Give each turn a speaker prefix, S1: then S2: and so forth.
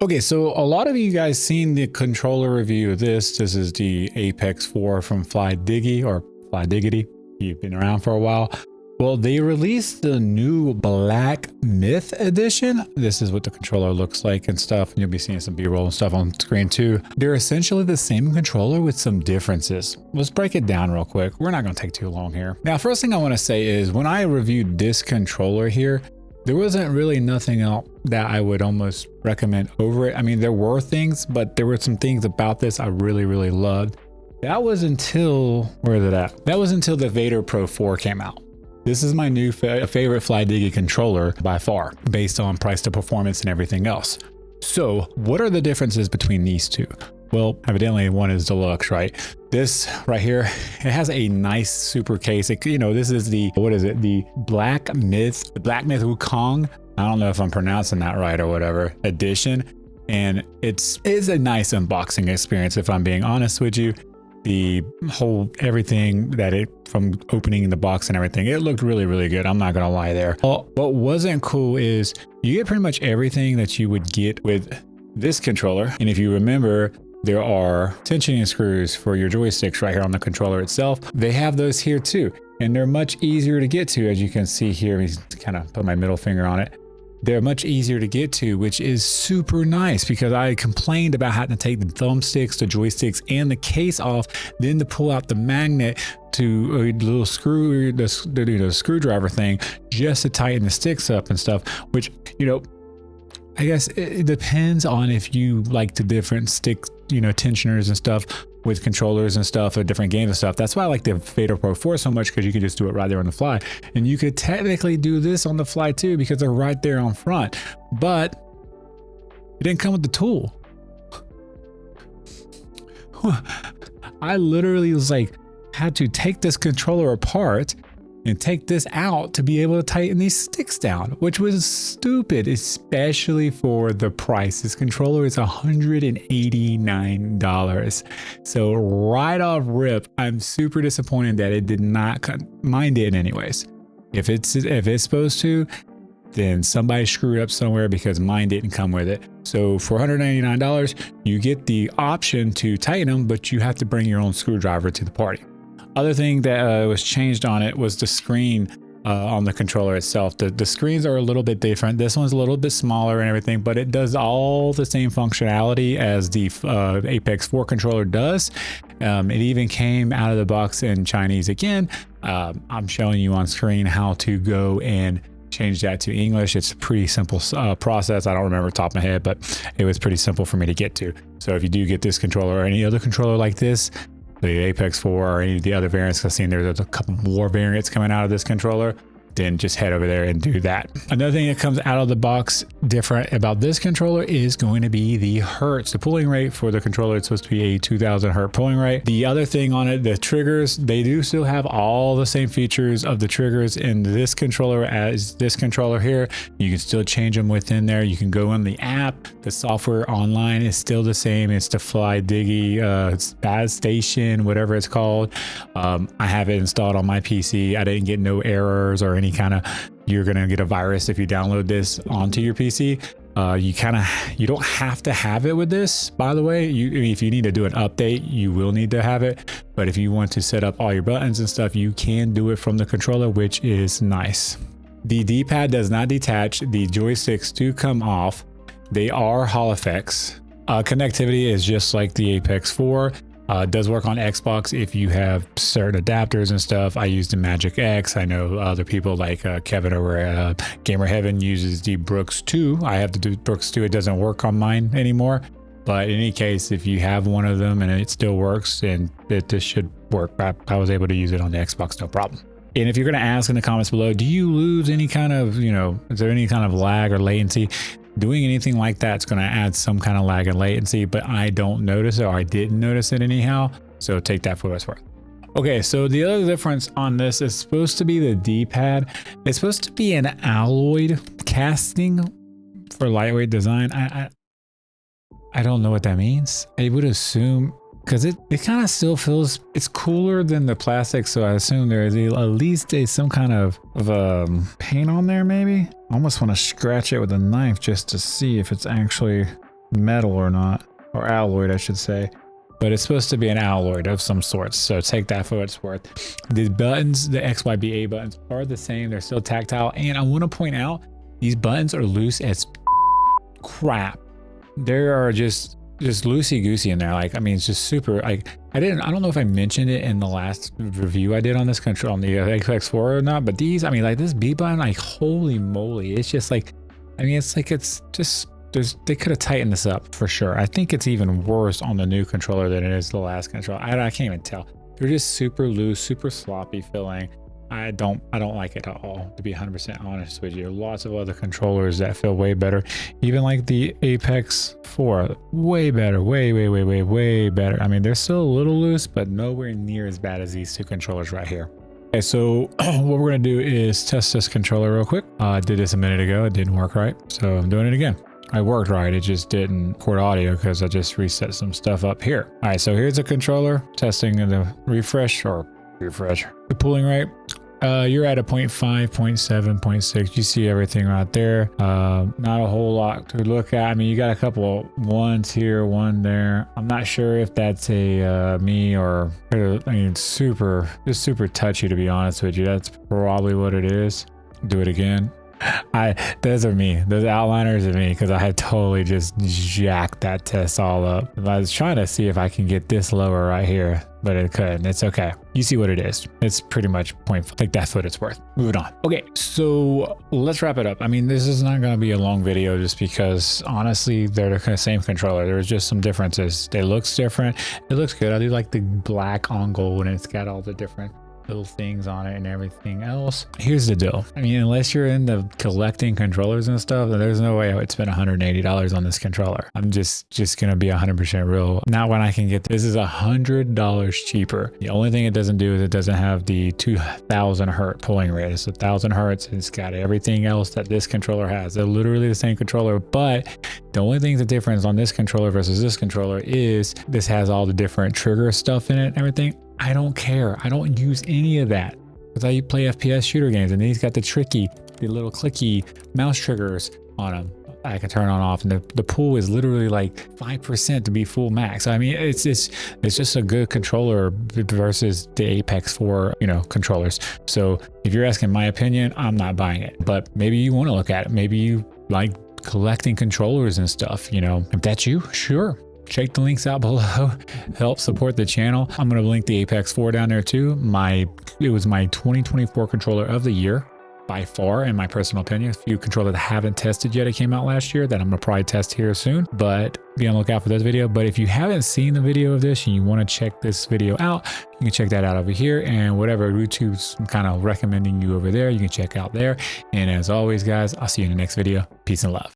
S1: Okay, so a lot of you guys seen the controller review of this. This is the Apex 4 from FLYDIGI or FLYDIGITY. You've been around for a while. Well, they released the new Black Myth edition. This is what the controller looks like and stuff. And you'll be seeing some B-roll and stuff on screen too. They're essentially the same controller with some differences. Let's break it down real quick. We're not going to take too long here. Now, first thing I want to say is when I reviewed this controller here, there wasn't really nothing else that I would almost recommend over it. I mean, there were things, but there were some things about this I really, really loved. That was until, where is it at? That was until the Vader Pro 4 came out. This is my new favorite FLYDIGI controller by far, based on price to performance and everything else. So what are the differences between these two? Well, evidently one is deluxe, right? This right here, it has a nice super case. This is the, what is it? The Black Myth Wukong. I don't know if I'm pronouncing that right or whatever, edition. And it's a nice unboxing experience, if I'm being honest with you. The whole everything from opening the box and everything, it looked really, really good. I'm not gonna lie there. Well, what wasn't cool is you get pretty much everything that you would get with this controller. And if you remember, there are tensioning screws for your joysticks right here on the controller itself. They have those here too, and they're much easier to get to, as you can see here. Let me kind of put my middle finger on it. They're much easier to get to, which is super nice because I complained about having to take the thumbsticks, the joysticks, and the case off, then to pull out the magnet to a little screw, the screwdriver thing, just to tighten the sticks up and stuff, which, I guess it depends on if you like the different stick, tensioners and stuff with controllers and stuff or different games and stuff. That's why I like the Vader Pro 4 so much, because you can just do it right there on the fly. And you could technically do this on the fly too, because they're right there on front, but it didn't come with the tool. I literally had to take this controller apart and take this out to be able to tighten these sticks down, which was stupid, especially for the price. This controller is $189. So right off rip, I'm super disappointed that it did not. Mine did anyways. If it's supposed to, then somebody screwed up somewhere, because mine didn't come with it. So for $189, you get the option to tighten them, but you have to bring your own screwdriver to the party. Other thing that was changed on it was the screen on the controller itself. The screens are a little bit different. This one's a little bit smaller and everything, but it does all the same functionality as the Apex 4 controller does. It even came out of the box in Chinese again. I'm showing you on screen how to go and change that to English. It's a pretty simple process. I don't remember top of my head, but it was pretty simple for me to get to. So if you do get this controller or any other controller like this, the Apex 4 or any of the other variants, I've seen there's a couple more variants coming out of this controller, then just head over there and do that. Another thing that comes out of the box different about this controller is going to be the hertz. The pulling rate for the controller, it's supposed to be a 2000 hertz pulling rate. The other thing on it, the triggers, they do still have all the same features of the triggers in this controller as this controller here. You can still change them within there. You can go on the app. The software online is still the same. It's the FLYDIGI Baz Station, whatever it's called. I have it installed on my PC. I didn't get no errors or any kind of, you're gonna get a virus if you download this onto your PC. You don't have to have it with this, by the way. If you need to do an update, you will need to have it. But if you want to set up all your buttons and stuff, you can do it from the controller, which is nice. The D-pad does not detach. The joysticks do come off. They are Hall effects. Connectivity is just like the Apex 4. It does work on Xbox if you have certain adapters and stuff. I use the Magic X. I know other people like Kevin over at Gamer Heaven uses the Brooks 2. I have the Brooks 2. It doesn't work on mine anymore. But in any case, if you have one of them and it still works, then this should work. I was able to use it on the Xbox, no problem. And if you're going to ask in the comments below, do you lose any kind of, is there any kind of lag or latency? Doing anything like that's going to add some kind of lag and latency, but I don't notice it, or I didn't notice it anyhow. So take that for what it's worth. Okay, so the other difference on this is supposed to be the D-pad. It's supposed to be an alloyed casting for lightweight design. I don't know what that means. I would assume, because it kind of still feels, it's cooler than the plastic, so I assume there is at least some kind of paint on there maybe. I almost want to scratch it with a knife just to see if it's actually metal or not, or alloyed, I should say. But it's supposed to be an alloy of some sort, so take that for what it's worth. The buttons, the XYBA buttons, are the same. They're still tactile, and I want to point out these buttons are loose as crap. They are just loosey goosey in there. Like, I mean, it's just super. Like, I don't know if I mentioned it in the last review I did on this control on the Apex 4 or not, but these, I mean, like this B button, like holy moly, it's just like, I mean, it's like it's just. They could have tightened this up for sure. I think it's even worse on the new controller than it is the last controller. I can't even tell. They're just super loose, super sloppy feeling. I don't like it at all, to be 100% honest with you. Lots of other controllers that feel way better. Even like the Apex 4, way better, way better. I mean, they're still a little loose, but nowhere near as bad as these two controllers right here. Okay, so what we're gonna do is test this controller real quick. I did this a minute ago. It didn't work right, so I'm doing it again. I worked right, it just didn't record audio because I just reset some stuff up here. All right, so here's a controller testing the refresh, the pooling rate. You're at a 0.5, 0.7, 0.6. You see everything right there. Not a whole lot to look at. I mean, you got a couple of ones here, one there. I'm not sure if that's a me or, I mean, just super touchy, to be honest with you. That's probably what it is. Do it again. Those are me. Those outliners are me, because I had totally just jacked that test all up. I was trying to see if I can get this lower right here, but it couldn't. It's okay. You see what it is. It's pretty much 0.5. Take that for what it's worth. Moving on. Okay, so let's wrap it up. I mean, this is not going to be a long video just because honestly, they're the same controller. There's just some differences. It looks different. It looks good. I do like the black on gold, and it's got all the different little things on it and everything else. Here's the deal. I mean, unless you're into collecting controllers and stuff, then there's no way I would spend $180 on this controller. I'm just gonna be 100% real. Not when I can get this is $100 cheaper. The only thing it doesn't do is it doesn't have the 2000 hertz pulling rate. It's 1000 hertz. It's got everything else that this controller has. They're literally the same controller, but the only thing the difference on this controller versus this controller is this has all the different trigger stuff in it and everything. I don't care. I don't use any of that because I play FPS shooter games, and these got the little clicky mouse triggers on them. I can turn on off, and the pull is literally like 5% to be full max. I mean, it's just a good controller versus the Apex 4, controllers. So if you're asking my opinion, I'm not buying it, but maybe you want to look at it. Maybe you like collecting controllers and stuff, if that's you, sure. Check the links out below, help support the channel. I'm going to link the Apex 4 down there too. It was my 2024 controller of the year by far, in my personal opinion. A few controllers that I haven't tested yet. It came out last year that I'm going to probably test here soon, but be on the lookout for this video. But if you haven't seen the video of this and you want to check this video out, you can check that out over here, and whatever YouTube's kind of recommending you over there, you can check out there. And as always, guys, I'll see you in the next video. Peace and love.